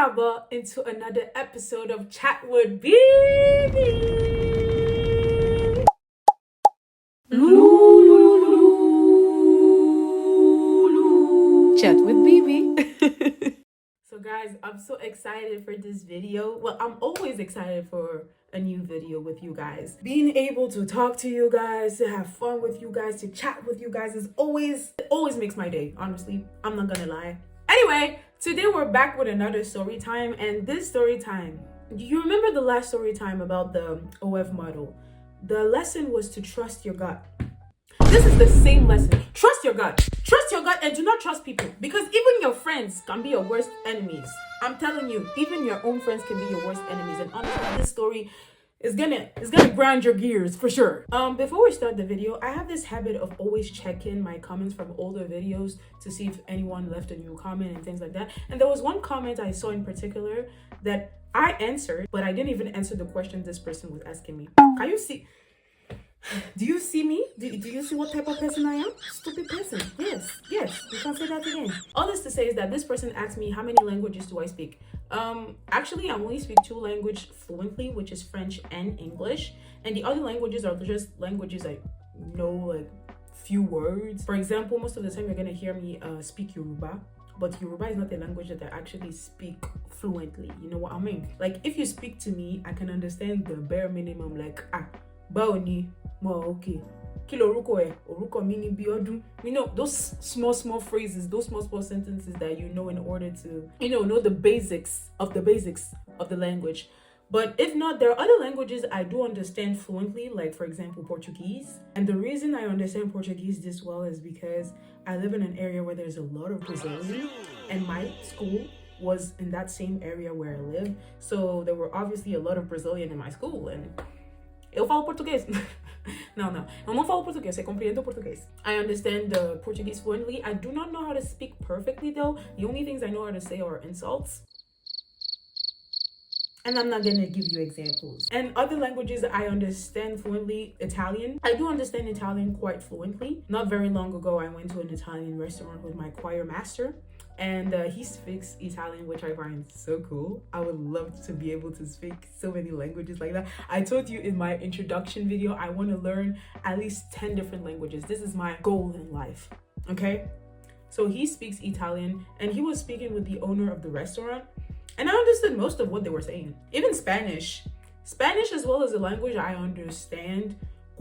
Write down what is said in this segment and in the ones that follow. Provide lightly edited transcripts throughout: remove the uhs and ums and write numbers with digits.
Marhaba into another episode of Chat with BIBI. Chat with BIBI. So guys, I'm so excited for this video. Well, I'm always excited for a new video with you guys. Being able to talk to you guys, to have fun with you guys, to chat with you guys it always makes my day. Honestly, I'm not gonna lie. Anyway, today we're back with another story time, and this story time, do you remember the last story time about the OF model? The lesson was to trust your gut. This is the same lesson. Trust your gut. Trust your gut and do not trust people, because even your friends can be your worst enemies. I'm telling you, even your own friends can be your worst enemies. And honestly, this story is gonna grind your gears for sure. Before we start the video, I have this habit of always checking my comments from older videos to see if anyone left a new comment and things like that. And there was one comment I saw in particular that I answered, but I didn't even answer the question this person was asking me. Can you see? Do you see me? Do you see what type of person I am? Stupid person. Yes, you can say that again. All this to say is that this person asked me, how many languages do I speak? Actually, I only speak 2 languages fluently, which is French and English. And the other languages are just languages I know like few words. For example, most of the time you're gonna hear me speak Yoruba. But Yoruba is not a language that I actually speak fluently. You know what I mean? Like, if you speak to me, I can understand the bare minimum, like, Baoni, mo okay. Kilo ruko e, oruko mini biodun. You know, those small phrases, those small sentences that you know in order to, know the basics of the language. But if not, there are other languages I do understand fluently, like for example, Portuguese. And the reason I understand Portuguese this well is because I live in an area where there's a lot of Brazilians, and my school was in that same area where I live. So there were obviously a lot of Brazilian in my school, and eu falo português. No, eu não falo português, eu compreendo português. I understand the Portuguese fluently. I do not know how to speak perfectly though. The only things I know how to say are insults. And I'm not gonna give you examples. And other languages I understand fluently, Italian. I do understand Italian quite fluently. Not very long ago, I went to an Italian restaurant with my choir master, and he speaks Italian, which I find so cool. I would love to be able to speak so many languages like that. I told you in my introduction video, I want to learn at least 10 different languages. This is my goal in life, okay? So he speaks Italian, and he was speaking with the owner of the restaurant, and I understood most of what they were saying. Even Spanish as well as a language I understand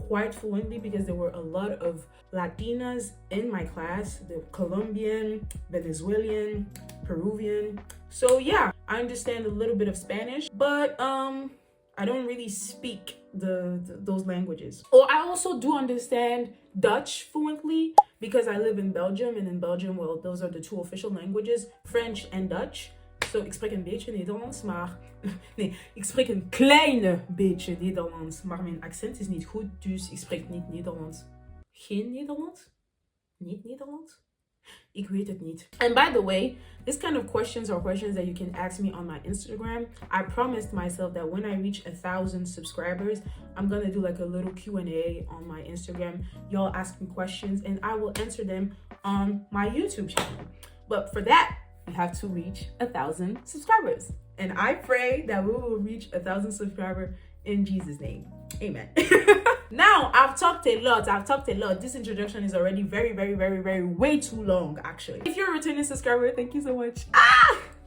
quite fluently, because there were a lot of Latinas in my class, the Colombian, Venezuelan, Peruvian. So yeah, I understand a little bit of Spanish, but I don't really speak those languages. Or I also do understand Dutch fluently, because I live in Belgium, and in Belgium, well, those are the 2 official languages, French and Dutch. So ik spreek een beetje Nederlands, maar nee, ik spreek een klein beetje Nederlands, maar mijn accent is niet goed, dus ik spreek niet Nederlands. Geen Nederlands? Niet Nederlands? Ik weet het niet. And by the way, this kind of questions are questions that you can ask me on my Instagram. I promised myself that when I reach 1,000 subscribers, I'm gonna do like a little Q&A on my Instagram. Y'all ask me questions and I will answer them on my YouTube channel. But for that, we have to reach 1,000 subscribers. And I pray that we will reach 1,000 subscribers in Jesus' name. Amen. Now, I've talked a lot. This introduction is already very, way too long, actually. If you're a returning subscriber, thank you so much.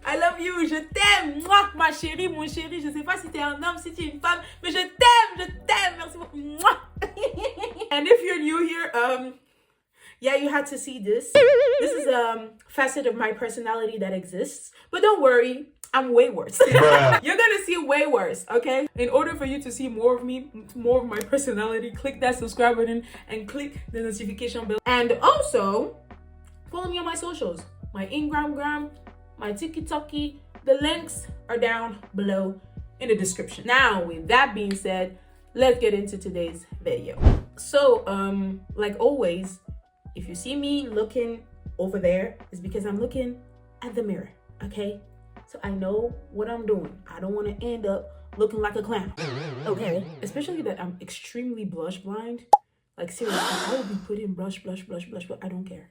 I love you, je t'aime, moi, ma chérie, mon chéri. Je sais pas si t'es un homme, si t'es une femme, mais je t'aime, merci beaucoup. And if you're new here, yeah, you had to see this. This is a facet of my personality that exists. But don't worry, I'm way worse. You're gonna see way worse, okay? In order for you to see more of me, more of my personality, click that subscribe button and click the notification bell. And also, follow me on my socials. My Instagram, my TikTok. The links are down below in the description. Now, with that being said, let's get into today's video. So, like always, if you see me looking over there, it's because I'm looking at the mirror, okay? So I know what I'm doing. I don't want to end up looking like a clown, okay? Especially that I'm extremely blush blind. Like seriously, I will be putting blush, but I don't care.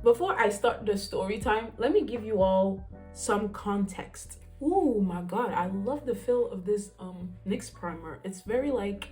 Before I start the story time, let me give you all some context. Oh my god, I love the feel of this NYX primer. It's very like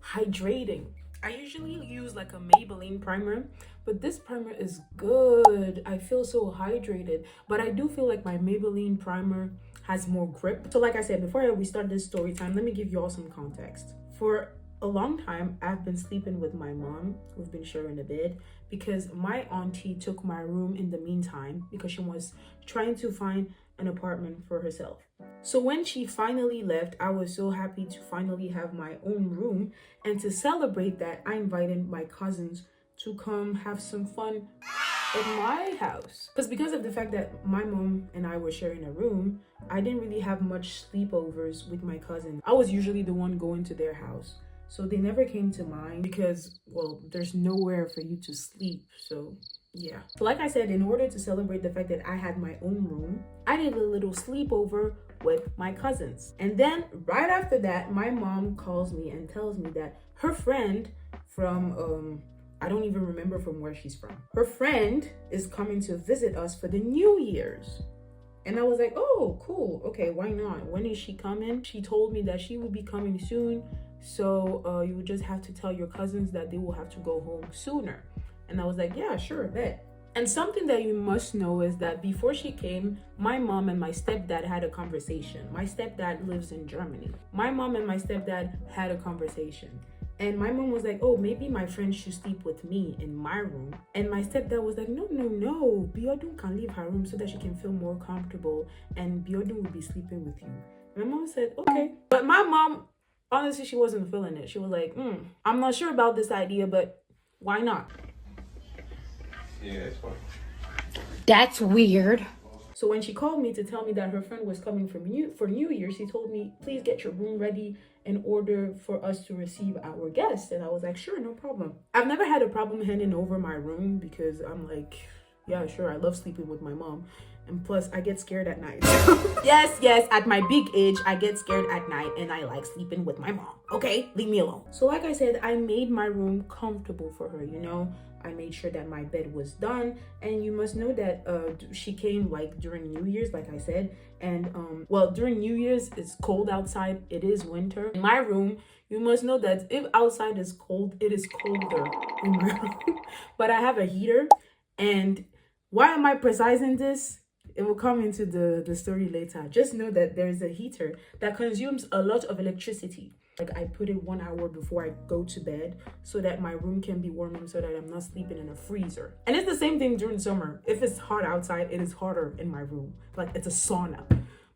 hydrating. I usually use like a Maybelline primer, but this primer is good. I feel so hydrated, but I do feel like my Maybelline primer has more grip. So like I said, before we start this story time, let me give you all some context. For a long time, I've been sleeping with my mom. We've been sharing a bed because my auntie took my room in the meantime because she was trying to find an apartment for herself. So when she finally left, I was so happy to finally have my own room, and to celebrate that, I invited my cousins to come have some fun at my house. Because of the fact that my mom and I were sharing a room, I didn't really have much sleepovers with my cousins. I was usually the one going to their house. So they never came to mine because, well, there's nowhere for you to sleep. So yeah. So like I said, in order to celebrate the fact that I had my own room, I did a little sleepover with my cousins. And then right after that, my mom calls me and tells me that her friend from, I don't even remember from where she's from. Her friend is coming to visit us for the New Year's. And I was like, oh, cool. Okay, why not? When is she coming? She told me that she will be coming soon. So you would just have to tell your cousins that they will have to go home sooner. And I was like, yeah, sure, bet. And something that you must know is that before she came, my mom and my stepdad had a conversation. My stepdad lives in Germany. My mom and my stepdad had a conversation. And my mom was like, oh, maybe my friend should sleep with me in my room. And my stepdad was like, no, Biodun can leave her room so that she can feel more comfortable and Biodun will be sleeping with you. My mom said, okay. But my mom, honestly, she wasn't feeling it. She was like, I'm not sure about this idea, but why not? Yeah, it's fine. That's weird. So when she called me to tell me that her friend was coming for New Year's, she told me, please get your room ready in order for us to receive our guests. And I was like, sure, no problem. I've never had a problem handing over my room because I'm like, yeah, sure, I love sleeping with my mom. And plus, I get scared at night. Yes, at my big age, I get scared at night and I like sleeping with my mom. Okay, leave me alone. So like I said, I made my room comfortable for her, you know. I made sure that my bed was done. And you must know that she came like during New Year's, like I said. And well, during New Year's, it's cold outside. It is winter. In my room, you must know that if outside is cold, it is colder in my room. But I have a heater. And why am I precising this? It will come into the story later. Just know that there is a heater that consumes a lot of electricity. Like I put it 1 hour before I go to bed so that my room can be warm, so that I'm not sleeping in a freezer. And it's the same thing during summer. If it's hot outside, it is hotter in my room. Like it's a sauna.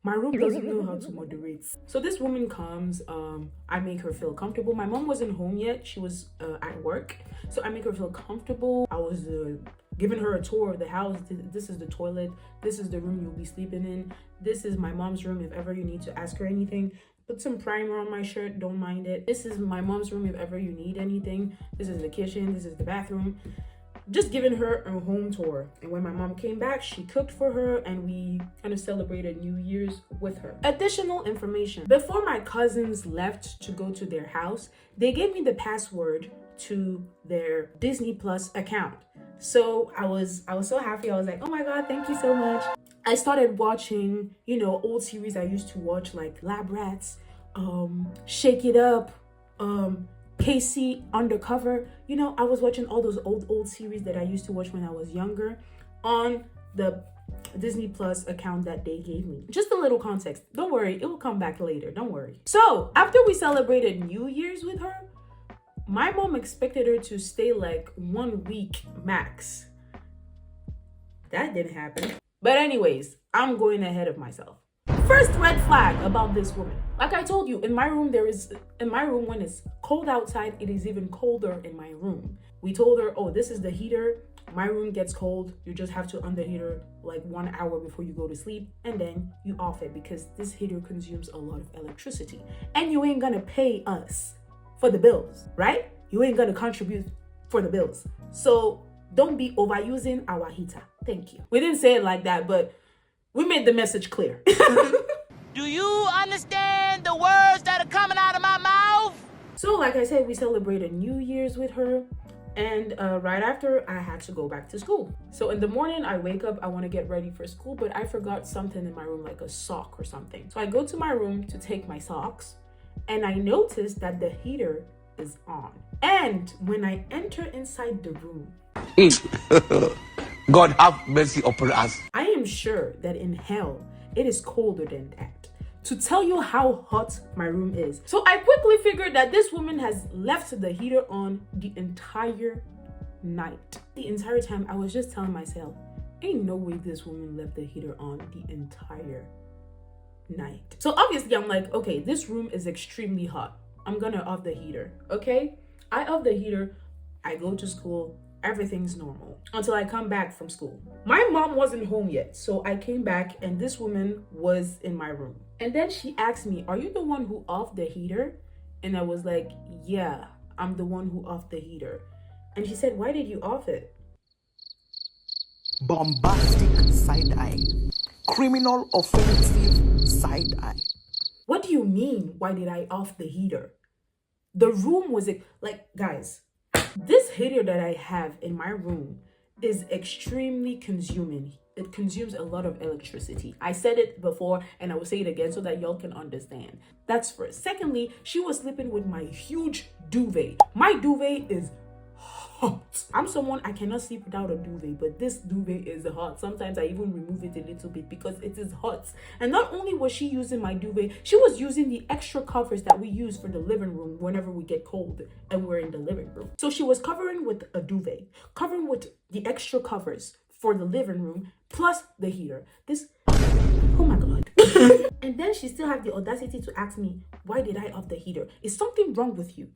My room doesn't know how to moderate. So this woman comes, I make her feel comfortable. My mom wasn't home yet. She was at work. So I make her feel comfortable. I was giving her a tour of the house. This is the toilet. This is the room you'll be sleeping in. This is my mom's room if ever you need to ask her anything. Put some primer on my shirt, don't mind it. This is my mom's room if ever you need anything. This is the kitchen, this is the bathroom. Just giving her a home tour. And when my mom came back, she cooked for her and we kind of celebrated New Year's with her. Additional information. Before my cousins left to go to their house, they gave me the password to their Disney Plus account. So I was so happy. I was like, oh my God, thank you so much. I started watching, you know, old series I used to watch like Lab Rats, Shake It Up, Casey Undercover. You know, I was watching all those old series that I used to watch when I was younger on the Disney Plus account that they gave me. Just a little context. Don't worry, it will come back later. Don't worry. So after we celebrated New Year's with her, my mom expected her to stay like 1 week max. That didn't happen. But anyways, I'm going ahead of myself. First red flag about this woman. Like I told you, in my room when it's cold outside, it is even colder in my room. We told her, oh, this is the heater. My room gets cold. You just have to on the heater like 1 hour before you go to sleep, and then you off it because this heater consumes a lot of electricity. And you ain't gonna pay us for the bills, right? You ain't gonna contribute for the bills. So don't be overusing our heater. Thank you. We didn't say it like that, but we made the message clear. Do you understand the words that are coming out of my mouth? So like I said, we celebrated New Year's with her. And right after, I had to go back to school. So in the morning, I wake up, I want to get ready for school, but I forgot something in my room, like a sock or something. So I go to my room to take my socks, and I notice that the heater is on. And when I enter inside the room, God have mercy upon us. I am sure that in hell, it is colder than that. To tell you how hot my room is. So I quickly figured that this woman has left the heater on the entire night. The entire time I was just telling myself, ain't no way this woman left the heater on the entire night. So obviously I'm like, okay, this room is extremely hot. I'm gonna off the heater, okay? I off the heater, I go to school, everything's normal until I come back from school. My mom wasn't home yet, so I came back and this woman was in my room. And then she asked me, are you the one who offed the heater? And I was like, yeah, I'm the one who offed the heater. And she said, why did you off it? Bombastic side eye. Criminal offensive side eye. What do you mean, why did I off the heater? The room was like, guys, this heater that I have in my room is extremely consuming. It consumes a lot of electricity. I said it before and I will say it again so that y'all can understand. That's first. Secondly, she was sleeping with my huge duvet. My duvet is hot. I'm someone, I cannot sleep without a duvet, but this duvet is hot. Sometimes I even remove it a little bit because it is hot. And not only was she using my duvet, she was using the extra covers that we use for the living room whenever we get cold and we're in the living room. So she was covering with a duvet, covering with the extra covers for the living room, plus the heater. Oh my God. And then she still had the audacity to ask me, why did I off the heater? Is something wrong with you?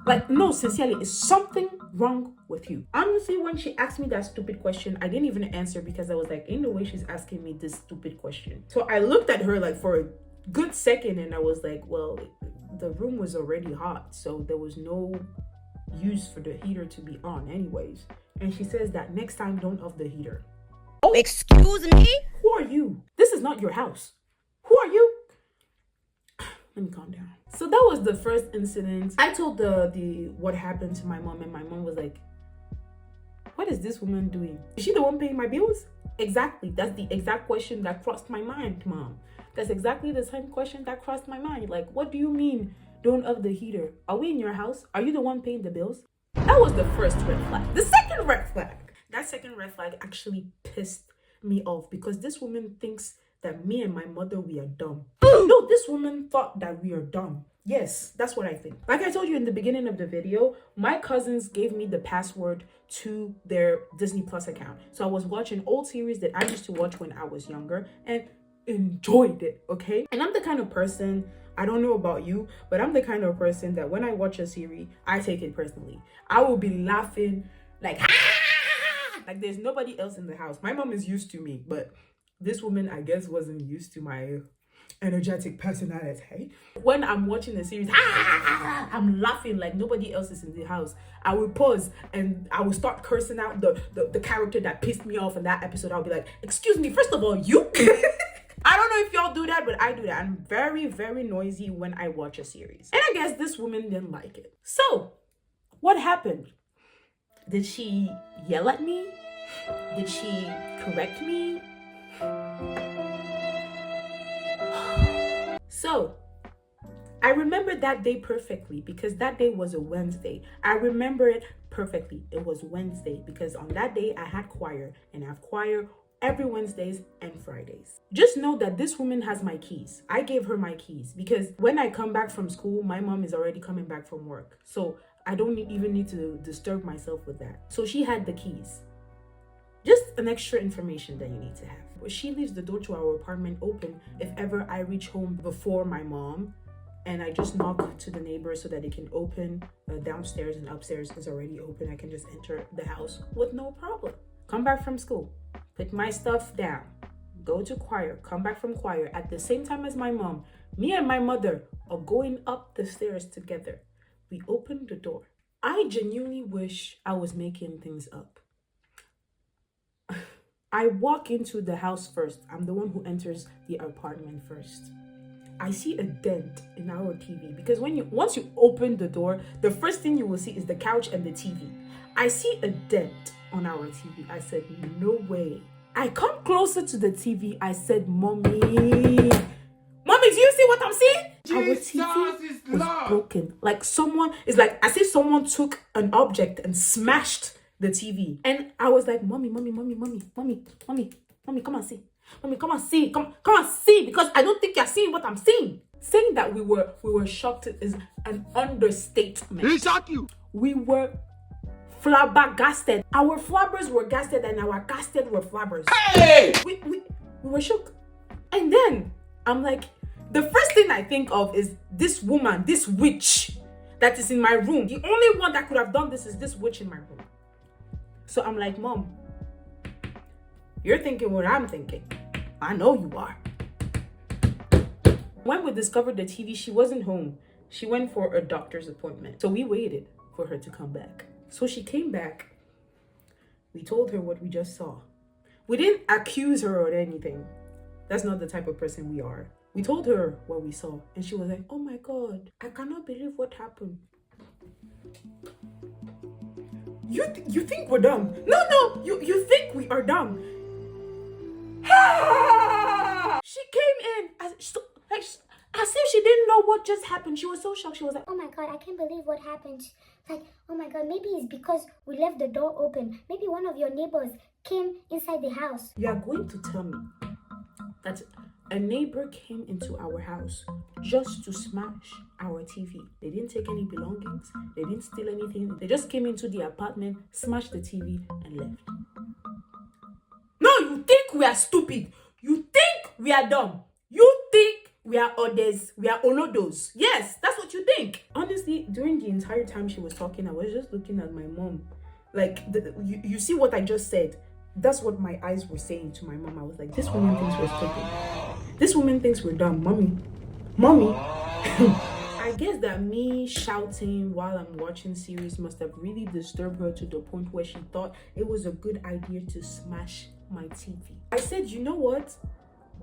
Like, no, sincerely, is something wrong with you? Honestly, when she asked me that stupid question, I didn't even answer because I was like, ain't no way she's asking me this stupid question. So I looked at her like for a good second and I was like, well, the room was already hot, so there was no use for the heater to be on anyways. And she says that next time, don't off the heater. Oh, excuse me? Who are you? This is not your house. Who are you? Let me calm down. So that was the first incident. I told the what happened to my mom, and my mom was like, what is this woman doing? Is she the one paying my bills? Exactly. That's the exact question that crossed my mind, Mom. That's exactly the same question that crossed my mind. Like, what do you mean, don't off the heater? Are we in your house? Are you the one paying the bills? That was the first red flag. The second red flag. That second red flag actually pissed me off because this woman thinks that me and my mother, we are dumb. No, this woman thought that we are dumb. Yes, that's what I think. Like I told you in the beginning of the video, my cousins gave me the password to their Disney Plus account. So I was watching old series that I used to watch when I was younger and enjoyed it, okay? And I'm the kind of person, I don't know about you, but I'm the kind of person that when I watch a series, I take it personally. I will be laughing like, ah! Like there's nobody else in the house. My mom is used to me, but this woman, I guess, wasn't used to my energetic personality. When I'm watching a series, I'm laughing like nobody else is in the house. I will pause and I will start cursing out the character that pissed me off in that episode. I'll be like, excuse me, first of all, you? I don't know if y'all do that, but I do that. I'm very, very noisy when I watch a series. And I guess this woman didn't like it. So, what happened? Did she yell at me? Did she correct me? So, I remember that day perfectly because that day was a Wednesday. I remember it perfectly. It was Wednesday because on that day I had choir and I have choir every Wednesdays and Fridays. Just know that this woman has my keys. I gave her my keys because when I come back from school, my mom is already coming back from work. So I don't even need to disturb myself with that. So she had the keys. Just an extra information that you need to have. She leaves the door to our apartment open if ever I reach home before my mom, and I just knock to the neighbors so that they can open downstairs, and upstairs is already open. I can just enter the house with no problem. Come back from school, put my stuff down, go to choir, come back from choir at the same time as my mom. Me and my mother are going up the stairs together. We open the door. I genuinely wish I was making things up. I walk into the house first. I'm the one who enters the apartment first. I see a dent in our TV because once you open the door, the first thing you will see is the couch and the TV. I see a dent on our TV. I said, no way. I come closer to the TV. I said, Mommy, do you see what I'm seeing? Our TV was broken. Like I see someone took an object and smashed the TV. And I was like, Mommy, come and see. Mommy, come and see. Come and see, because I don't think you're seeing what I'm seeing. Saying that we were shocked is an understatement. He shocked you. We were flabbergasted. Our flabbers were gasted and our gasted were flabbers. Hey! We were shook. And then I'm like, the first thing I think of is this woman, this witch that is in my room. The only one that could have done this is this witch in my room. So I'm like, Mom, you're thinking what I'm thinking. I know you are. When we discovered the TV, she wasn't home. She went for a doctor's appointment. So we waited for her to come back. So she came back. We told her what we just saw. We didn't accuse her or anything. That's not the type of person we are. We told her what we saw. And she was like, oh my God, I cannot believe what happened. You think we're dumb? No, you think we are dumb. She came in as if she didn't know what just happened. She was so shocked. She was like, oh my God, I can't believe what happened. Like, oh my God, maybe it's because we left the door open. Maybe one of your neighbors came inside the house. you are going to tell me that a neighbor came into our house just to smash our TV? They didn't take any belongings. They didn't steal anything. They just came into the apartment, smashed the TV, and left. No, you think we are stupid. You think we are dumb. You think we are others. We are olodos. Yes, that's what you think. Honestly, during the entire time she was talking, I was just looking at my mom. Like, you see what I just said? That's what my eyes were saying to my mom. I was like, this woman thinks we're stupid. This woman thinks we're dumb. Mommy. I guess that me shouting while I'm watching series must have really disturbed her to the point where she thought it was a good idea to smash my TV. I said, you know what?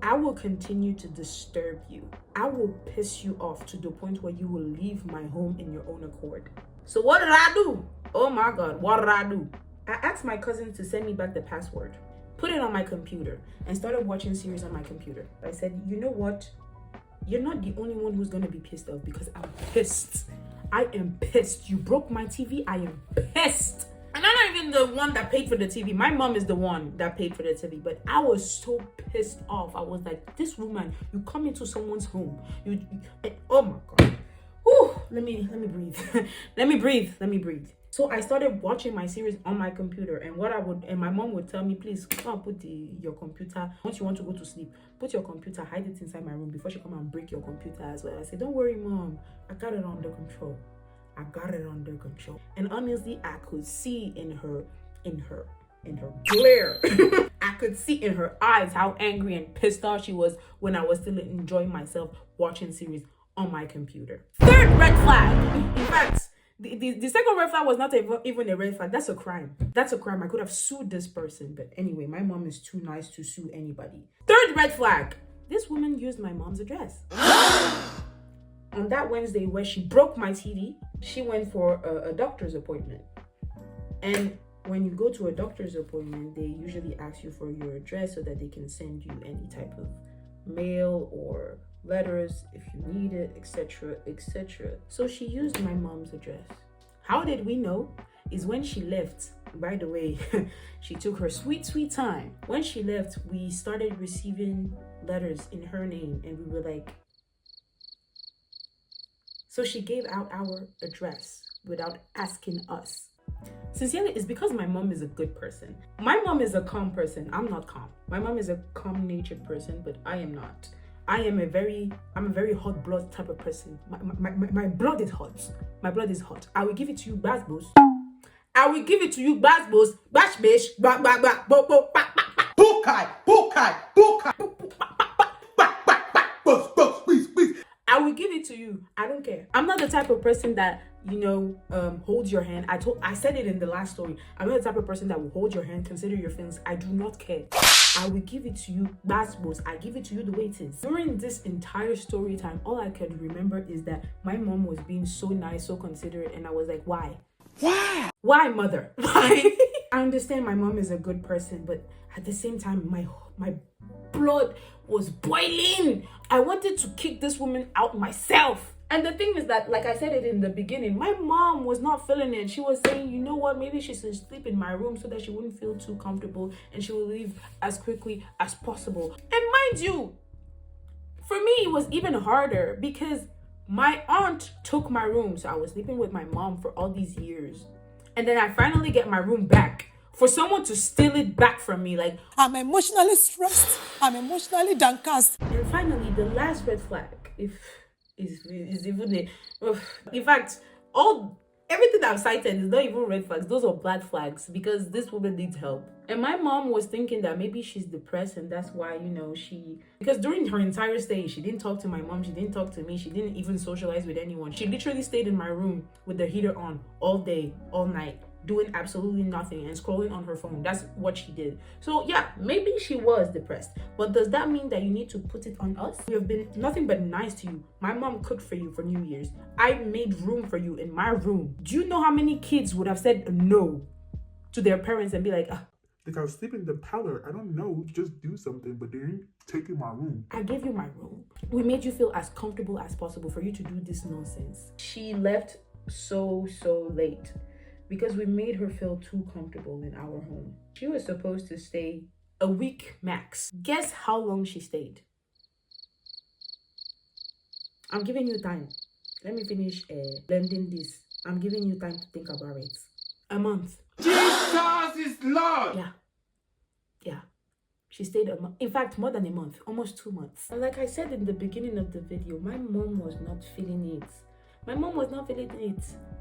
I will continue to disturb you. I will piss you off to the point where you will leave my home in your own accord. So what did I do? Oh my God, what did I do? I asked my cousin to send me back the password, put it on my computer, and started watching series on my computer. I said, you know what? You're not the only one who's going to be pissed off, because I'm pissed. I am pissed. You broke my TV. I am pissed. And I'm not even the one that paid for the TV. My mom is the one that paid for the TV. But I was so pissed off. I was like, this woman, you come into someone's home. Oh my God. Whew, let me breathe. let me breathe. So I started watching my series on my computer, and my mom would tell me, please come and put your computer, once you want to go to sleep, put your computer, hide it inside my room before she come and break your computer as well. I said, don't worry, Mom, I got it under control. And honestly, I could see in her glare, I could see in her eyes how angry and pissed off she was when I was still enjoying myself watching series on my computer. Third red flag. In fact, the second red flag was not even a red flag. That's a crime. I could have sued this person. But anyway, my mom is too nice to sue anybody. Third red flag. This woman used my mom's address. On that Wednesday where she broke my TV, she went for a doctor's appointment. And when you go to a doctor's appointment, they usually ask you for your address so that they can send you any type of mail or letters if you need it, etc., etc. So she used my mom's address. How did we know? Is when she left, by the way, she took her sweet time. When she left, we started receiving letters in her name, and we were like, so she gave out our address without asking us. Sincerely, it's because my mom is a good person. My mom is a calm person. I'm not calm. My mom is a calm-natured person, but I am not. I'm a very hot blood type of person. My blood is hot. My blood is hot. I will give it to you, Basbos. Bash bish, back, I will give it to you. I don't care. I'm not the type of person that, holds your hand. I said it in the last story. I'm not the type of person that will hold your hand, consider your feelings. I do not care. I will give it to you. That's boss. I give it to you the way it is. During this entire story time, all I could remember is that my mom was being so nice, so considerate, and I was like, why? Why, mother? Why? I understand my mom is a good person, but at the same time, my blood was boiling. I wanted to kick this woman out myself. And the thing is that, like I said it in the beginning, my mom was not feeling it. She was saying, you know what, maybe she should sleep in my room so that she wouldn't feel too comfortable and she will leave as quickly as possible. And mind you, for me, it was even harder because my aunt took my room. So I was sleeping with my mom for all these years. And then I finally get my room back. For someone to steal it back from me, like, I'm emotionally stressed. I'm emotionally downcast. and finally, the last red flag, if is even a, in fact, everything I've cited is not even red flags. Those are black flags because this woman needs help. And my mom was thinking that maybe she's depressed and that's why, because during her entire stay, she didn't talk to my mom. She didn't talk to me. She didn't even socialize with anyone. She literally stayed in my room with the heater on all day, all night, doing absolutely nothing and scrolling on her phone. That's what she did. So yeah, maybe she was depressed, but does that mean that you need to put it on us? We have been nothing but nice to you. My mom cooked for you for New Year's. I made room for you in my room. Do you know how many kids would have said no to their parents and be like, Like, I was sleeping in the parlor. I don't know. Just do something, but they ain't taking my room. I gave you my room. We made you feel as comfortable as possible for you to do this nonsense. She left so late because we made her feel too comfortable in our home. She was supposed to stay a week max. Guess how long she stayed? I'm giving you time. Let me finish blending this. I'm giving you time to think about it. A month. Jesus is Lord. Yeah. She stayed a month. In fact, more than a month. Almost 2 months. And like I said in the beginning of the video, my mom was not feeling it.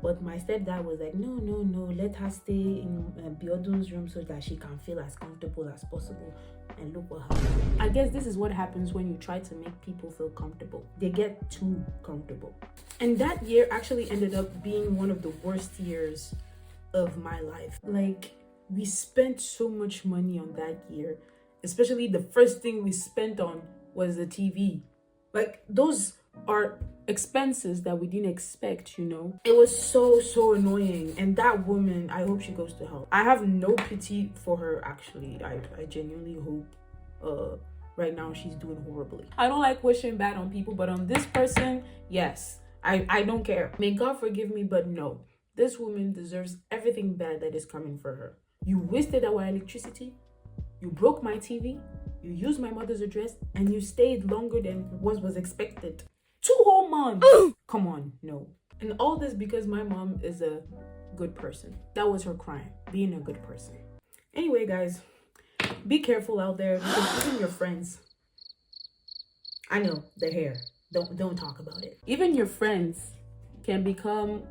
But my stepdad was like, no, let her stay in Biodun's room so that she can feel as comfortable as possible. And look what happened. I guess this is what happens when you try to make people feel comfortable. They get too comfortable. And that year actually ended up being one of the worst years of my life. Like, we spent so much money on that year. Especially the first thing we spent on was the TV. Like, those are expenses that we didn't expect, It was so annoying. And that woman, I hope she goes to hell. I have no pity for her, actually. I genuinely hope right now she's doing horribly. I don't like wishing bad on people, but on this person, yes, I don't care. May God forgive me, but no. This woman deserves everything bad that is coming for her. You wasted our electricity, you broke my TV, you used my mother's address, and you stayed longer than what was expected. 2 whole months. Come on, no. And all this because my mom is a good person. That was her crime, being a good person. Anyway, guys, be careful out there because even your friends, I know, the hair, don't talk about it. Even your friends can become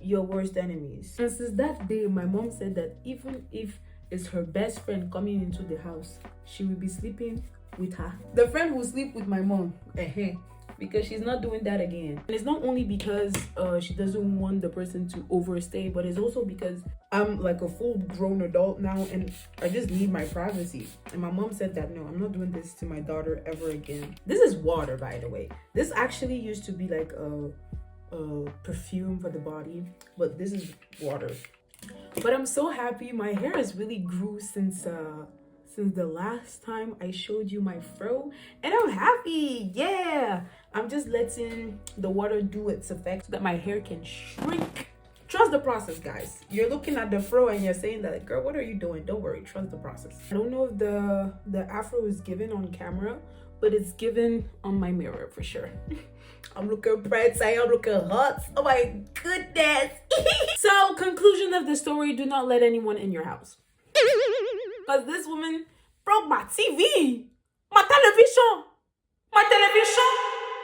your worst enemies. And since that day, my mom said that even if it's her best friend coming into the house, she will be sleeping with her. The friend will sleep with my mom. Because she's not doing that again. And it's not only because she doesn't want the person to overstay, but it's also because I'm like a full-grown adult now and I just need my privacy. And my mom said that, no, I'm not doing this to my daughter ever again. This is water, by the way. This actually used to be like a perfume for the body, but this is water. But I'm so happy. My hair has really grew since the last time I showed you my fro, and I'm happy. Yeah, I'm just letting the water do its effect so that my hair can shrink. Trust the process, guys. You're looking at the fro and you're saying that, girl, what are you doing? Don't worry, trust the process. I don't know if the afro is given on camera, but it's given on my mirror for sure. I'm looking pretty, I'm looking hot. Oh my goodness. So, conclusion of the story, do not let anyone in your house. Because this woman broke my TV, my television.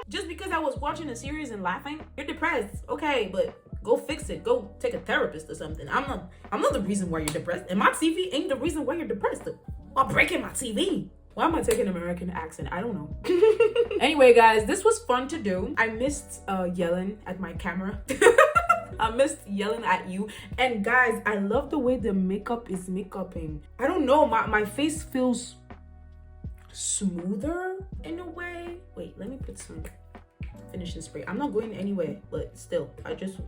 Just because I was watching a series and laughing, you're depressed. Okay, but go fix it. Go take a therapist or something. I'm not the reason why you're depressed. And my TV ain't the reason why you're depressed. While breaking my TV. Why am I taking an American accent? I don't know. Anyway, guys, this was fun to do. I missed yelling at my camera. I missed yelling at you. And guys, I love the way the makeup is makeuping. I don't know, my face feels smoother in a way. Wait, let me put some finishing spray. I'm not going anywhere, but still, I just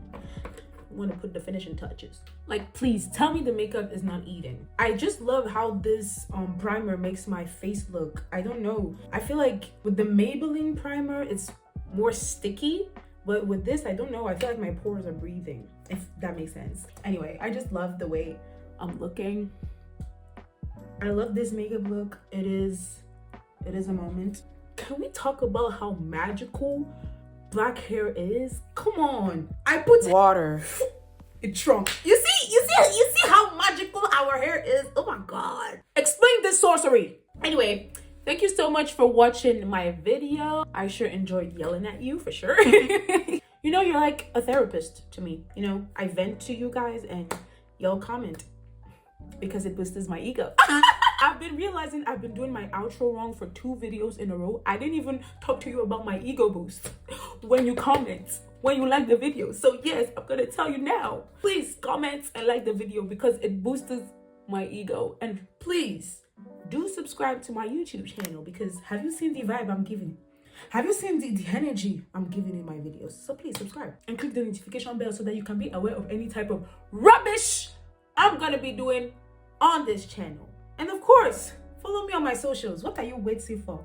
want to put the finishing touches. Like, please tell me the makeup is not eating. I just love how this primer makes my face look, I don't know, I feel like with the Maybelline primer it's more sticky, but with this, I don't know, I feel like my pores are breathing, if that makes sense. Anyway, I just love the way I'm looking. I love this makeup look. It is a moment. Can we talk about how magical black hair is? Come on, I put water. It shrunk. You see how magical our hair is. Oh my god. Explain this sorcery. Anyway, thank you so much for watching my video. I sure enjoyed yelling at you for sure. You know, you're like a therapist to me. You know, I vent to you guys and y'all comment because it boosts my ego. I've been realizing I've been doing my outro wrong for 2 videos in a row. I didn't even talk to you about my ego boost when you comment, when you like the video. So yes, I'm gonna tell you now. Please comment and like the video because it boosts my ego. And please do subscribe to my YouTube channel because have you seen the vibe I'm giving? Have you seen the energy I'm giving in my videos? So please subscribe and click the notification bell so that you can be aware of any type of rubbish I'm gonna be doing on this channel. And of course, follow me on my socials. What are you waiting for?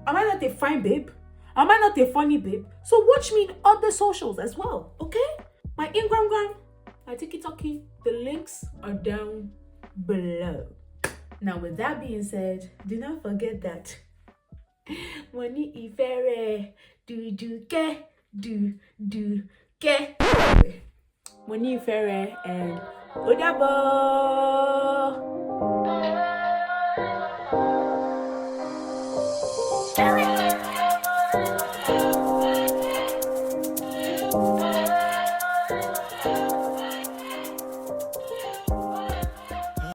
Am I not a fine babe? Am I not a funny babe? So watch me in other socials as well, okay? My Instagram, my TikTok, the links are down below. Now with that being said, do not forget that money ifere do ke money ifere and odabo.